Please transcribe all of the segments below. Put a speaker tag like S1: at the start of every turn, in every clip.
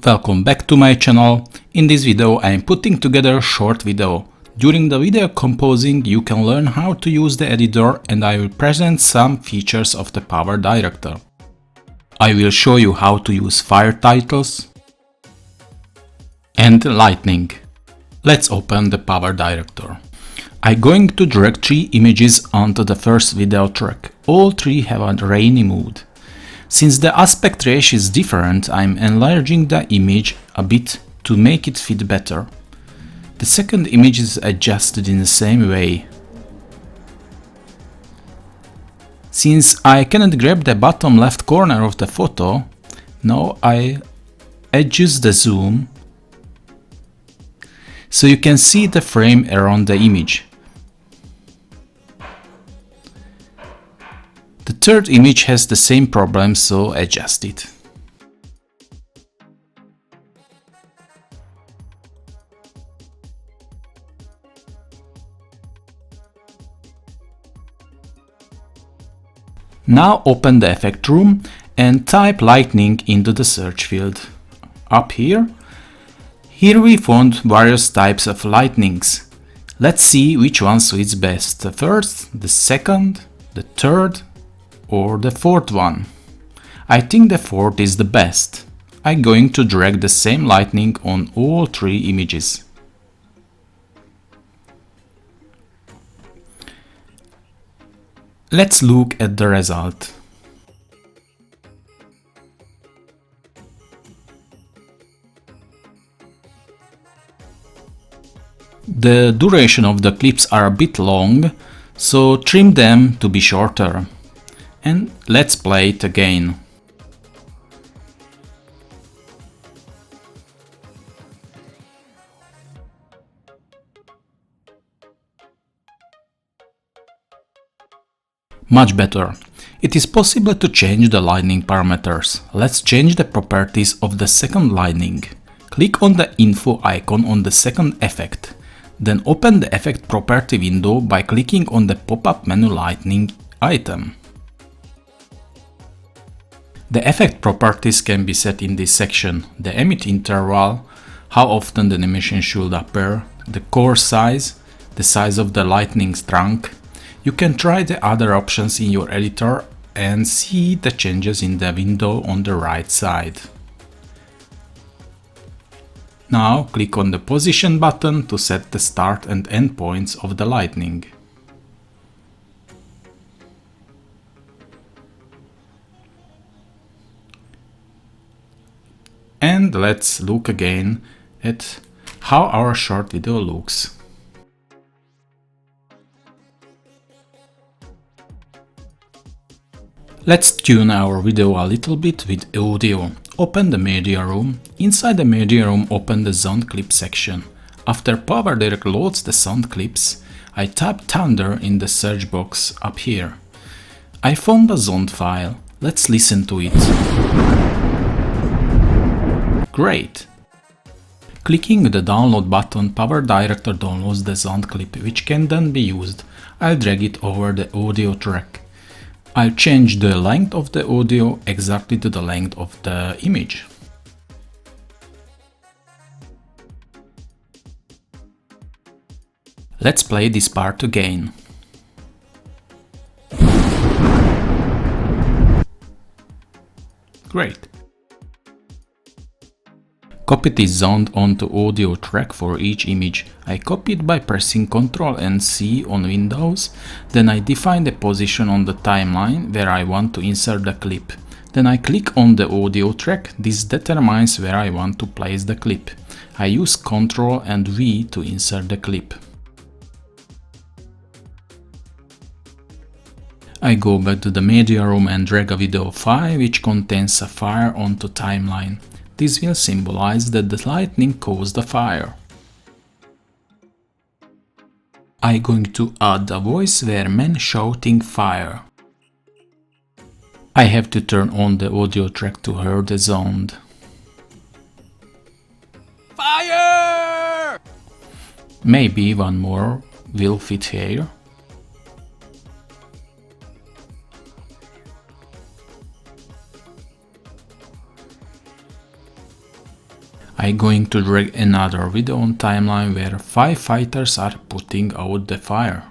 S1: Welcome back to my channel. In this video I am putting together a short video. During the video composing you can learn how to use the editor and I will present some features of the PowerDirector. I will show you how to use file titles and lightning. Let's open the PowerDirector. I'm going to drag 3 images onto the first video track. All 3 have a rainy mood. Since the aspect ratio is different, I'm enlarging the image a bit to make it fit better. The second image is adjusted in the same way. Since I cannot grab the bottom left corner of the photo, now I adjust the zoom so you can see the frame around the image. The third image has the same problem, so adjust it. Now open the effect room and type lightning into the search field. Up here we found various types of lightnings. Let's see which one suits best, the first, the second, the third or the fourth one. I think the fourth is the best. I'm going to drag the same lightning on all 3 images. Let's look at the result. The duration of the clips are a bit long, so trim them to be shorter. And let's play it again. Much better. It is possible to change the lightning parameters. Let's change the properties of the second lightning. Click on the info icon on the second effect. Then open the effect property window by clicking on the pop-up menu lightning item. The effect properties can be set in this section: the emit interval, how often the animation should appear, the core size, the size of the lightning's trunk. You can try the other options in your editor and see the changes in the window on the right side. Now click on the position button to set the start and end points of the lightning. And let's look again at how our short video looks. Let's tune our video a little bit with audio. Open the media room. Inside the media room, open the sound clip section. After PowerDirector loads the sound clips, I type Thunder in the search box up here. I found a sound file. Let's listen to it. Great! Clicking the download button, PowerDirector downloads the sound clip, which can then be used. I'll drag it over the audio track. I'll change the length of the audio exactly to the length of the image. Let's play this part again. Great. Copy this sound onto audio track for each image. I copy it by pressing Ctrl and C on Windows. Then I define the position on the timeline where I want to insert the clip. Then I click on the audio track. This determines where I want to place the clip. I use Ctrl and V to insert the clip. I go back to the media room and drag a video file which contains a fire onto timeline. This will symbolize that the lightning caused the fire. I'm going to add a voice where men shouting fire. I have to turn on the audio track to hear the sound. Fire! Maybe one more will fit here. I'm going to drag another video on timeline where 5 fighters are putting out the fire.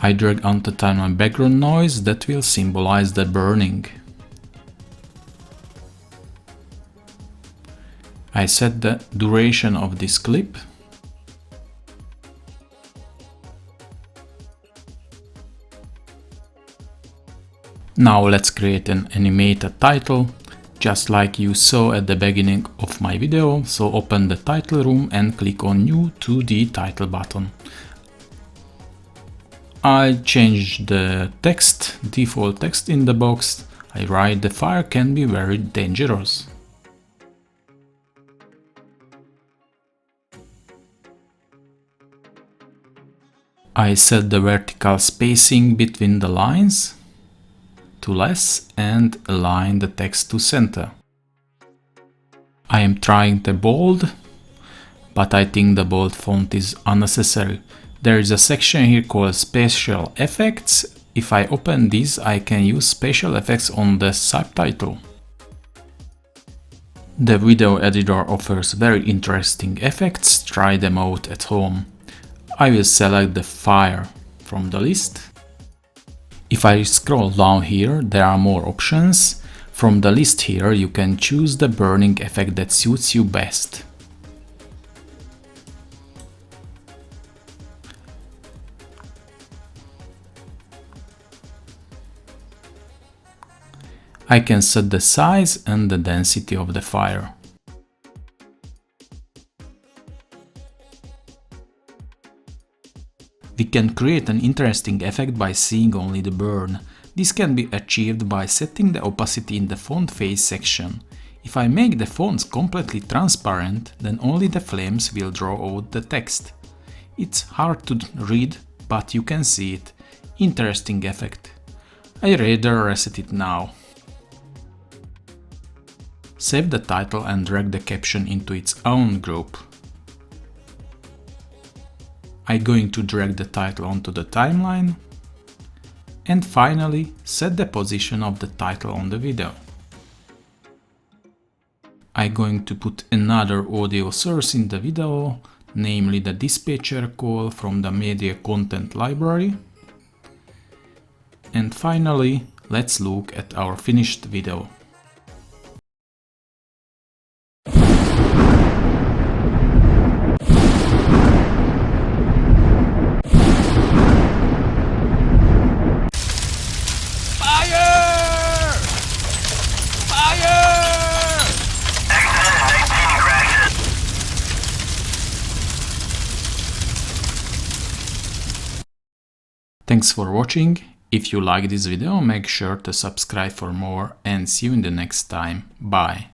S1: I drag onto timeline background noise that will symbolize the burning. I set the duration of this clip. Now let's create an animated title, just like you saw at the beginning of my video. So open the title room and click on New 2D Title button. I change the text, default text in the box. I write the fire can be very dangerous. I set the vertical spacing between the lines to less and align the text to center. I am trying the bold, but I think the bold font is unnecessary. There is a section here called Special Effects. If I open this, I can use special effects on the subtitle. The video editor offers very interesting effects. Try them out at home. I will select the fire from the list. If I scroll down here, there are more options. From the list here, you can choose the burning effect that suits you best. I can set the size and the density of the fire. We can create an interesting effect by seeing only the burn. This can be achieved by setting the opacity in the font face section. If I make the fonts completely transparent, then only the flames will draw out the text. It's hard to read, but you can see it. Interesting effect. I rather reset it now. Save the title and drag the caption into its own group. I'm going to drag the title onto the timeline. And finally, set the position of the title on the video. I'm going to put another audio source in the video, namely the dispatcher call from the media content library. And finally, let's look at our finished video. Thanks for watching. If you like this video, make sure to subscribe for more and see you in the next time. Bye.